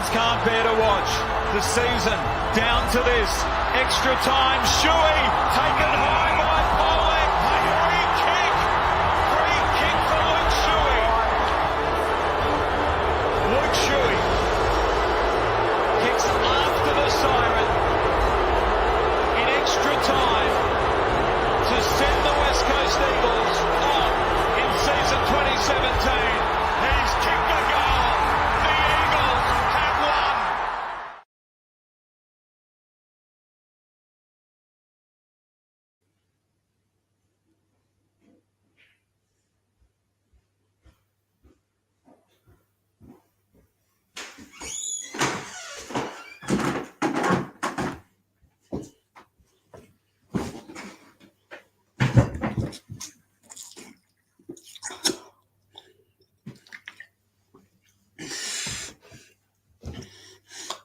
fans can't bear to watch. The season down to this. Extra time, Shuey taken high by Pollock. Free kick. Free kick for Luke Shuey. Luke Shuey kicks after the siren in extra time to send the West Coast Eagles on in season 2017. He's kicked a goal. The Eagles have won.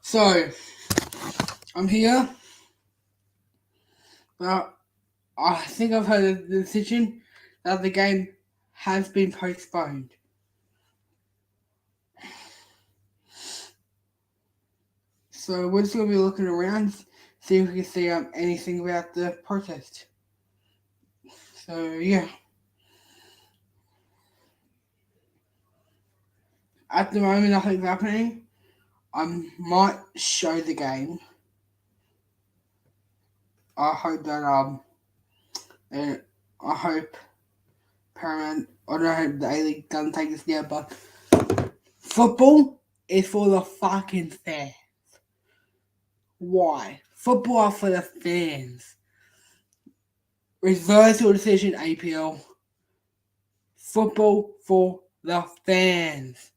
So, I'm here, but I think I've heard the decision that the game has been postponed. So we're just going to be looking around, see if we can see anything about the protest. So, yeah. At the moment, nothing's happening. I might show the game. I hope that and I hope Paramount, I don't hope the A-League doesn't take this down, but football is for the fucking fans. Why? Football are for the fans. Reversal decision, APL. Football for the fans.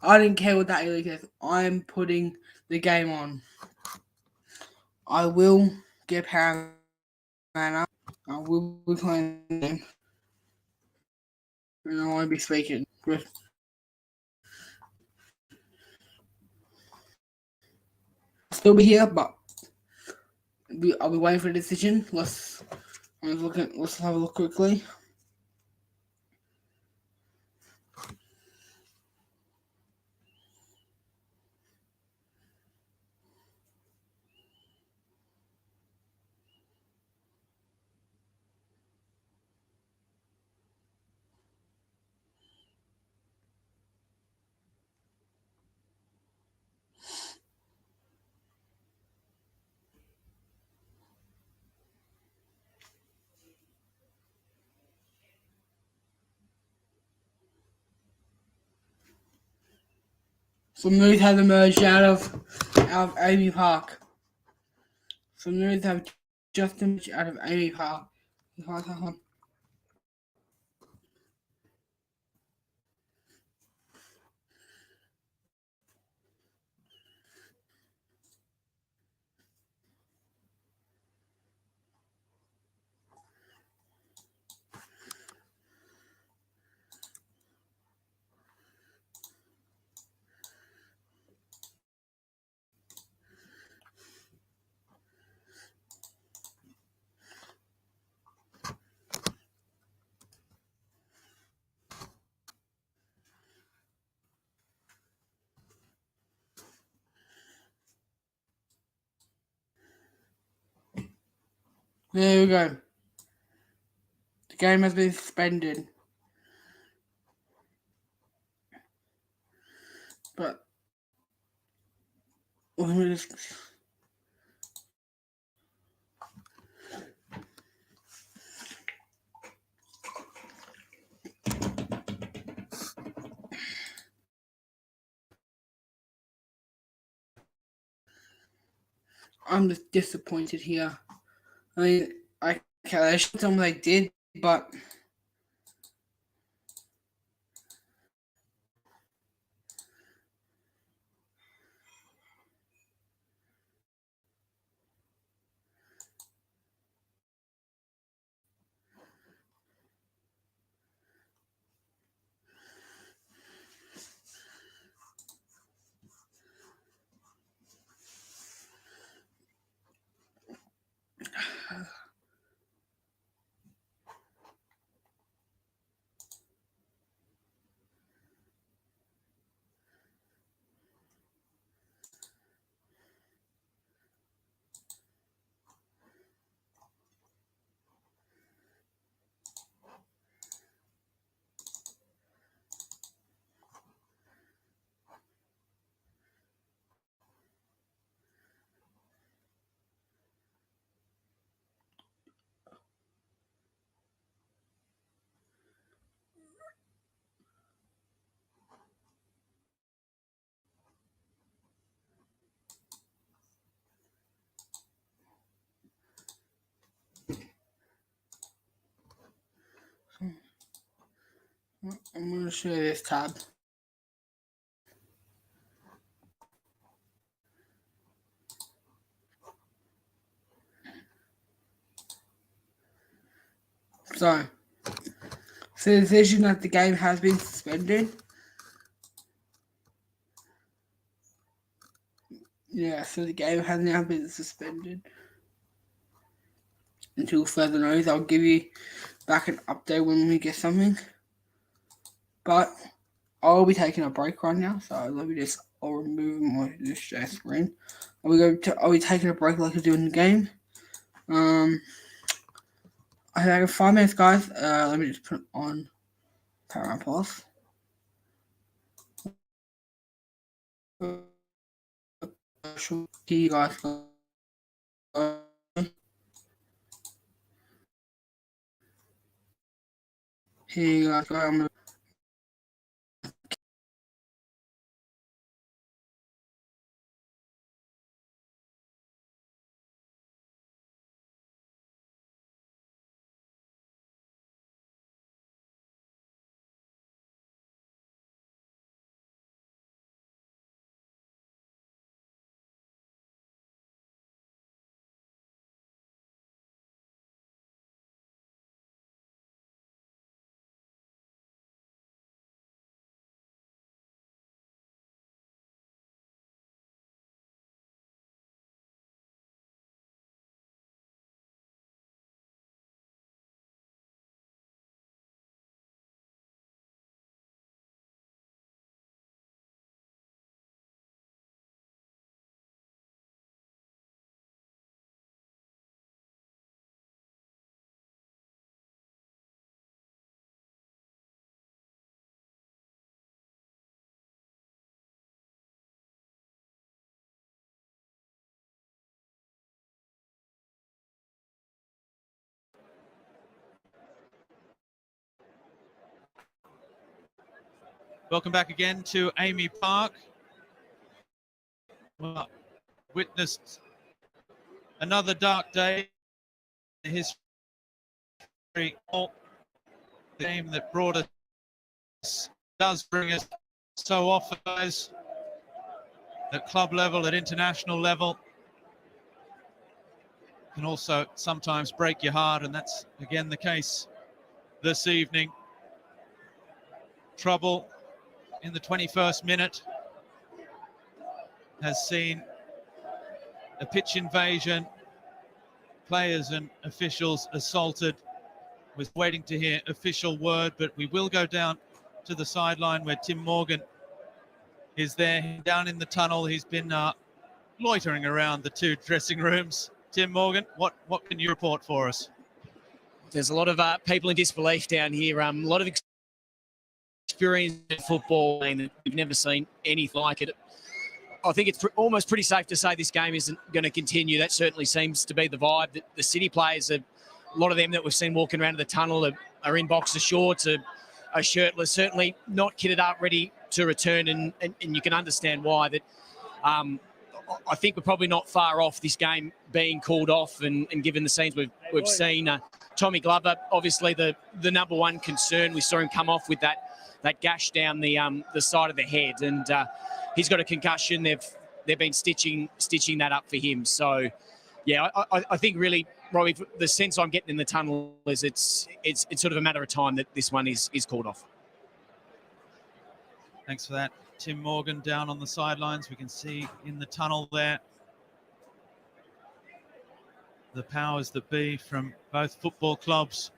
I didn't care what that A-League says. I'm putting the game on. I will get Paramount up. I will be playing the game. And I won't be speaking. I'll still be here, but I'll be waiting for the decision. Let's have a look quickly. Some news has emerged out of Amy Park. Some news have just emerged out of Amy Park. There we go. The game has been suspended. But let me just. I'm just disappointed here. I mean, I should tell them they did, but I'm going to show you this tab. So the decision that the game has been suspended. Yeah, so the game has now been suspended until further notice. I'll give you back an update when we get something. But I'll be taking a break right now, so let me just, I'll remove my share screen. I'll be taking a break like I do in the game. I have 5 minutes, guys. Let me just put on Paramount Plus. Here you guys go. Here you guys go. I'm gonna Welcome back again to Amy Park. Well, witnessed another dark day in history. The game that brought us does bring us so often at club level, at international level. Can also sometimes break your heart, and that's again the case this evening. Trouble in the 21st minute has seen a pitch invasion, players and officials assaulted. We're waiting to hear official word, but we will go down to the sideline where Tim Morgan is there, down in the tunnel. He's been loitering around the two dressing rooms. Tim Morgan, what can you report for us? There's a lot of people in disbelief down here. A lot of experience in football, and we've never seen anything like it. I think it's almost pretty safe to say this game isn't going to continue. That certainly seems to be the vibe. The City players, a lot of them that we've seen walking around the tunnel are in boxer shorts, are shirtless, certainly not kitted up, ready to return, and you can understand why. That I think we're probably not far off this game being called off, and given the scenes we've seen. Tommy Glover, obviously the number one concern. We saw him come off with that gash down the side of the head, and he's got a concussion. They've been stitching that up for him. So, yeah, I think really, Robbie, the sense I'm getting in the tunnel is it's sort of a matter of time that this one is called off. Thanks for that, Tim Morgan, down on the sidelines. We can see in the tunnel there the powers that be from both football clubs,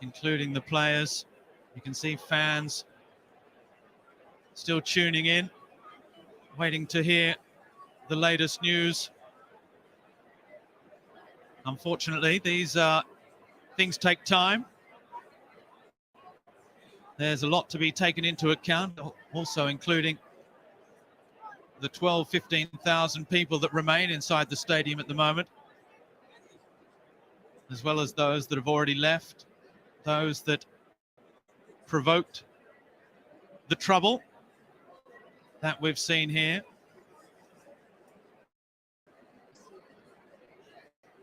including the players. You can see fans still tuning in, waiting to hear the latest news. Unfortunately, these things take time. There's a lot to be taken into account, also including the 15,000 people that remain inside the stadium at the moment, as well as those that have already left, those that provoked the trouble that we've seen here.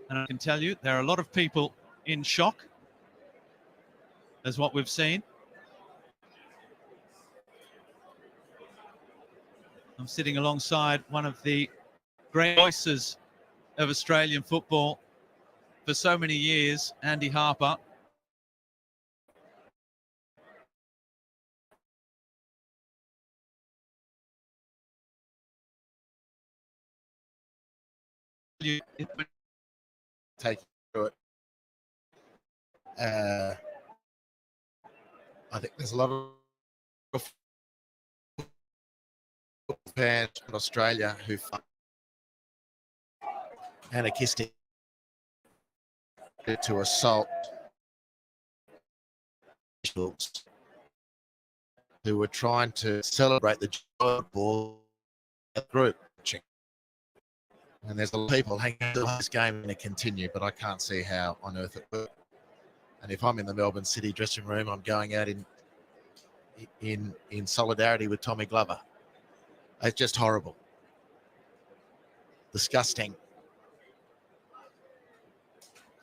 And I can tell you, there are a lot of people in shock as what we've seen. I'm sitting alongside one of the great voices of Australian football for so many years, Andy Harper. Take to it. I think there's a lot of fans in Australia who find anarchistic to assault individuals who were trying to celebrate the joy of ball group. And there's a lot of people hanging on this game going to continue, but I can't see how on earth it will. And if I'm in the Melbourne City dressing room, I'm going out in solidarity with Tommy Glover. It's just horrible. Disgusting.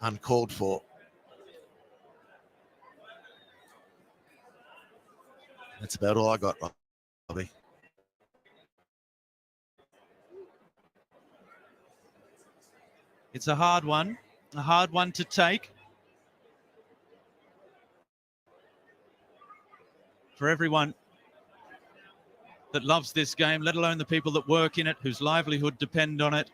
Uncalled for. That's about all I got, Robbie. It's a hard one to take. For everyone that loves this game, let alone the people that work in it, whose livelihood depend on it.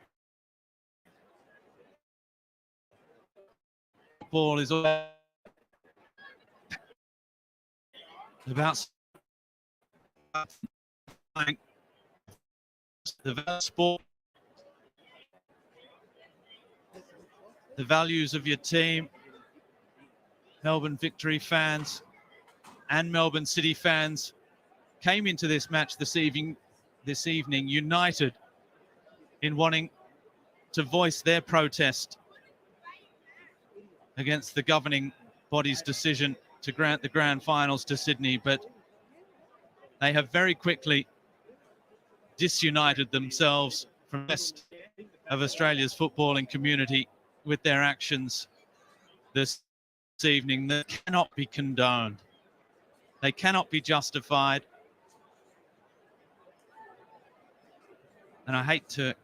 Football is all about the sport, the values of your team. Melbourne Victory fans and Melbourne City fans came into this match this evening united in wanting to voice their protest against the governing body's decision to grant the grand finals to Sydney, but they have very quickly disunited themselves from the rest of Australia's footballing community with their actions this evening that cannot be condoned. They cannot be justified. And I hate to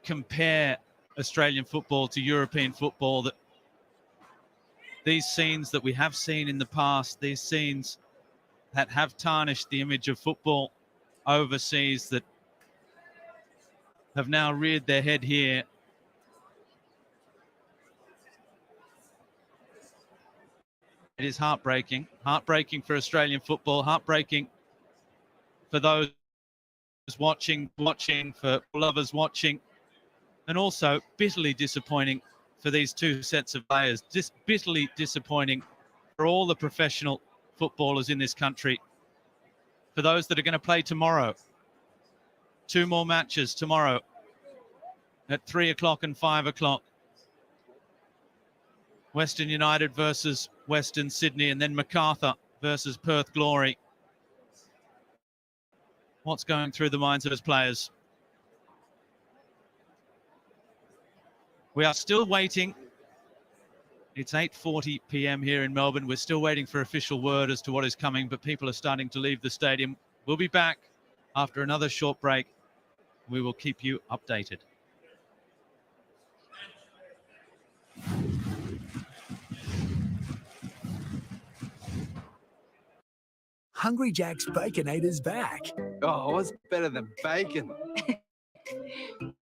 compare Australian football to European football, that these scenes that we have seen in the past, these scenes that have tarnished the image of football overseas, that have now reared their head here. It is heartbreaking for Australian football, heartbreaking for those watching, for lovers watching, and also bitterly disappointing for these two sets of players. Just bitterly disappointing for all the professional footballers in this country, for those that are going to play tomorrow. 2 more matches tomorrow at 3 o'clock and 5 o'clock. Western United versus Western Sydney, and then MacArthur versus Perth Glory. What's going through the minds of his players? We are still waiting. It's 8:40 p.m. here in Melbourne. We're still waiting for official word as to what is coming, but people are starting to leave the stadium. We'll be back after another short break. We will keep you updated. Hungry Jack's Baconator's back. Oh, what's better than bacon?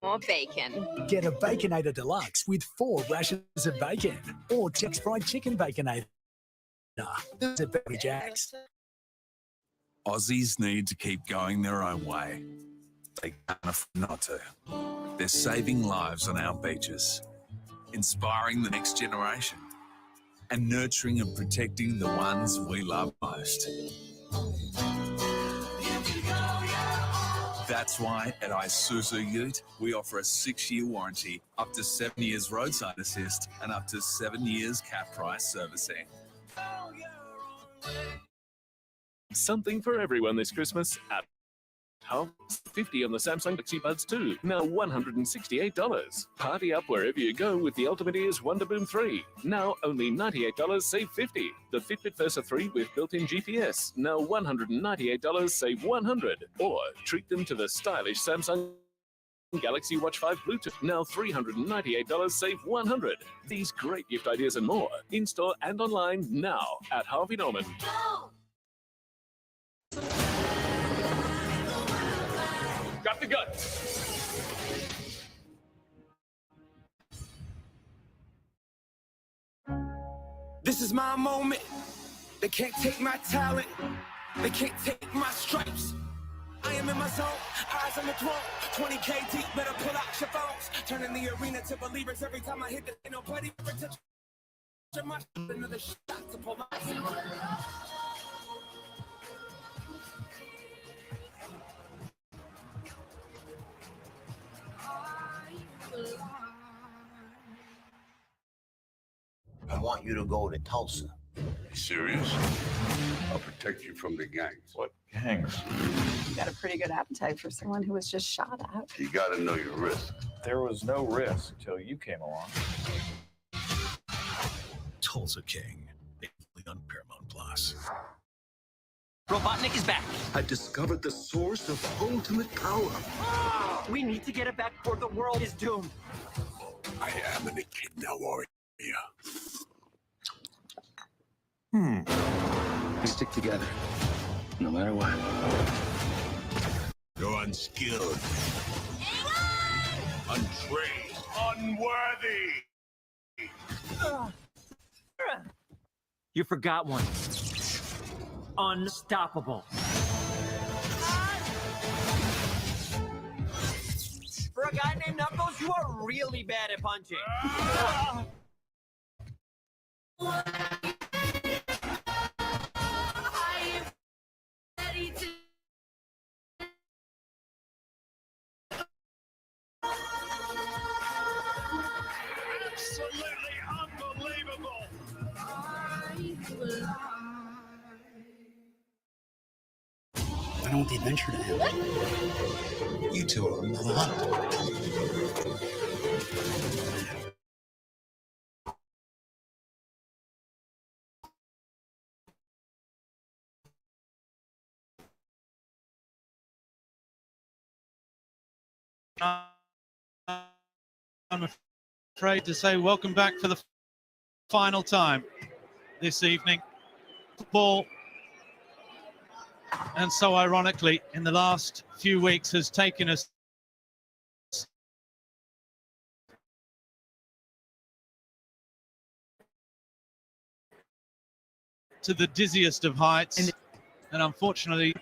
More bacon. Get a Baconator Deluxe with 4 rashers of bacon, or Jack's Fried Chicken Baconator. It's at Hungry Jack's. Aussies need to keep going their own way. They can't afford not to. They're saving lives on our beaches, inspiring the next generation, and nurturing and protecting the ones we love most. That's why at Isuzu Ute, we offer a 6-year warranty, up to 7 years roadside assist, and up to 7 years cap price servicing. Something for everyone this Christmas at Half 50 on the Samsung Galaxy Buds 2, now $168. Party up wherever you go with the Ultimate Ears Wonder Boom 3, now only $98, save 50. The Fitbit Versa 3 with built-in GPS, now $198, save 100. Or treat them to the stylish Samsung Galaxy Watch 5 Bluetooth, now $398, save 100. These great gift ideas and more, in-store and online now at Harvey Norman. Got the gun. This is my moment. They can't take my talent. They can't take my stripes. I am in my zone, eyes on the throne. 20K deep, better pull out your phones. Turning the arena to believers every time I hit the ain't nobody ever touch my another shot to pull my I want you to go to Tulsa. Serious? I'll protect you from the gangs. What gangs? You got a pretty good appetite for someone who was just shot at. You gotta know your risk. There was no risk till you came along. Tulsa King, on Paramount Plus. Robotnik is back. I discovered the source of ultimate power. We need to get it back or the world is doomed. I am an echidna warrior. We stick together, no matter what. You're unskilled, untrained, unworthy. You forgot one. Unstoppable. For a guy named Knuckles, you are really bad at punching. Absolutely unbelievable. I don't want the adventure to end. You two are on the hunt. I'm afraid to say welcome back for the final time this evening. Football, and so ironically, in the last few weeks has taken us to the dizziest of heights, and unfortunately